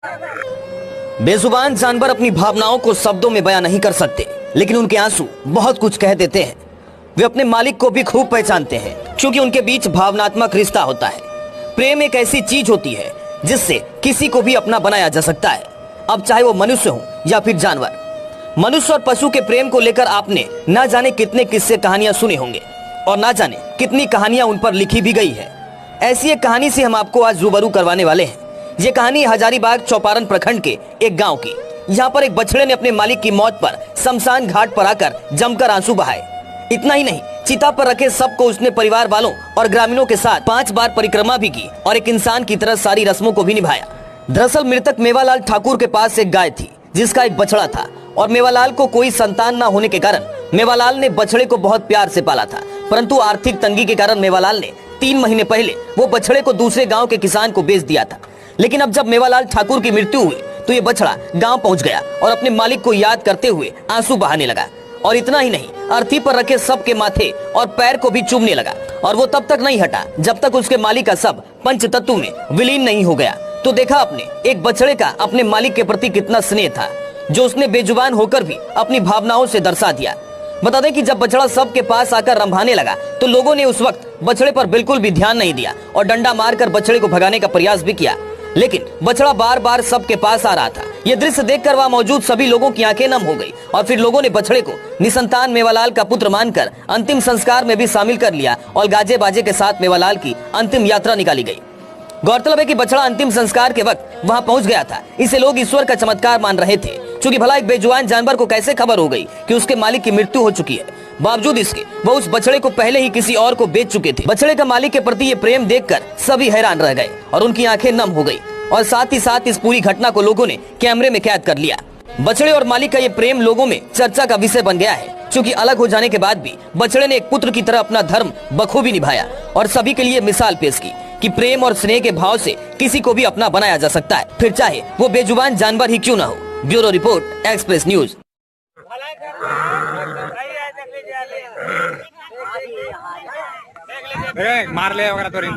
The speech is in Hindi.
बेजुबान जानवर अपनी भावनाओं को शब्दों में बयां नहीं कर सकते, लेकिन उनके आंसू बहुत कुछ कह देते हैं। वे अपने मालिक को भी खूब पहचानते हैं, क्योंकि उनके बीच भावनात्मक रिश्ता होता है। प्रेम एक ऐसी चीज होती है जिससे किसी को भी अपना बनाया जा सकता है, अब चाहे वो मनुष्य हो या फिर जानवर। मनुष्य और पशु के प्रेम को लेकर आपने न जाने कितने किस्से कहानियां सुने होंगे और न जाने कितनी कहानियां उन पर लिखी भी गई है। ऐसी एक कहानी से हम आपको आज रूबरू करवाने वाले हैं। ये कहानी हजारीबाग चौपारण प्रखंड के एक गांव की। यहाँ पर एक बछड़े ने अपने मालिक की मौत पर शमशान घाट पर आकर जमकर आंसू बहाए। इतना ही नहीं, चिता पर रखे सबको उसने परिवार वालों और ग्रामीणों के साथ 5 बार परिक्रमा भी की और एक इंसान की तरह सारी रस्मों को भी निभाया। दरअसल मृतक मेवालाल ठाकुर के पास एक गाय थी जिसका एक बछड़ा था, और मेवालाल को कोई संतान न होने के कारण मेवालाल ने बछड़े को बहुत प्यार से पाला था। परंतु आर्थिक तंगी के कारण मेवालाल ने 3 महीने पहले वो बछड़े को दूसरे गांव के किसान को बेच दिया था। लेकिन अब जब मेवालाल ठाकुर की मृत्यु हुई तो ये बछड़ा गांव पहुंच गया और अपने मालिक को याद करते हुए आंसू बहाने लगा। और इतना ही नहीं, अर्थी पर रखे सबके माथे और पैर को भी चूमने लगा। और वो तब तक नहीं हटा जब तक उसके मालिक का सब पंच तत्व में विलीन नहीं हो गया। तो देखा आपने एक बछड़े का अपने मालिक के प्रति कितना स्नेह था, जो उसने बेजुबान होकर भी अपनी भावनाओं से दर्शा दिया। बता दें कि जब बछड़ा सबके पास आकर रंभाने लगा तो लोगों ने उस वक्त बछड़े पर बिल्कुल भी ध्यान नहीं दिया और डंडा मारकर बछड़े को भगाने का प्रयास भी किया, लेकिन बछड़ा बार बार सबके पास आ रहा था। ये दृश्य देखकर वहां मौजूद सभी लोगों की आंखें नम हो गई और फिर लोगों ने बछड़े को निसंतान मेवालाल का पुत्र मानकर अंतिम संस्कार में भी शामिल कर लिया और गाजे बाजे के साथ मेवालाल की अंतिम यात्रा निकाली गई। गौरतलब है कि बछड़ा अंतिम संस्कार के वक्त वहां पहुंच गया था। इसे लोग ईश्वर का चमत्कार मान रहे थे, क्योंकि भला एक बेजुबान जानवर को कैसे खबर हो गई कि उसके मालिक की मृत्यु हो चुकी है। बावजूद इसके वो उस बछड़े को पहले ही किसी और को बेच चुके थे। बछड़े का मालिक के प्रति ये प्रेम देखकर सभी हैरान रह गए और उनकी आंखें नम हो गई। और साथ ही साथ इस पूरी घटना को लोगों ने कैमरे में कैद कर लिया। बछड़े और मालिक का ये प्रेम लोगों में चर्चा का विषय बन गया है, क्योंकि अलग हो जाने के बाद भी बछड़े ने एक पुत्र की तरह अपना धर्म बखूबी निभाया और सभी के लिए मिसाल पेश की कि प्रेम और स्नेह के भाव से किसी को भी अपना बनाया जा सकता है, फिर चाहे वो बेजुबान जानवर ही क्यों न हो। Bureau report, express news. मार ले वगैरह तो रो रहा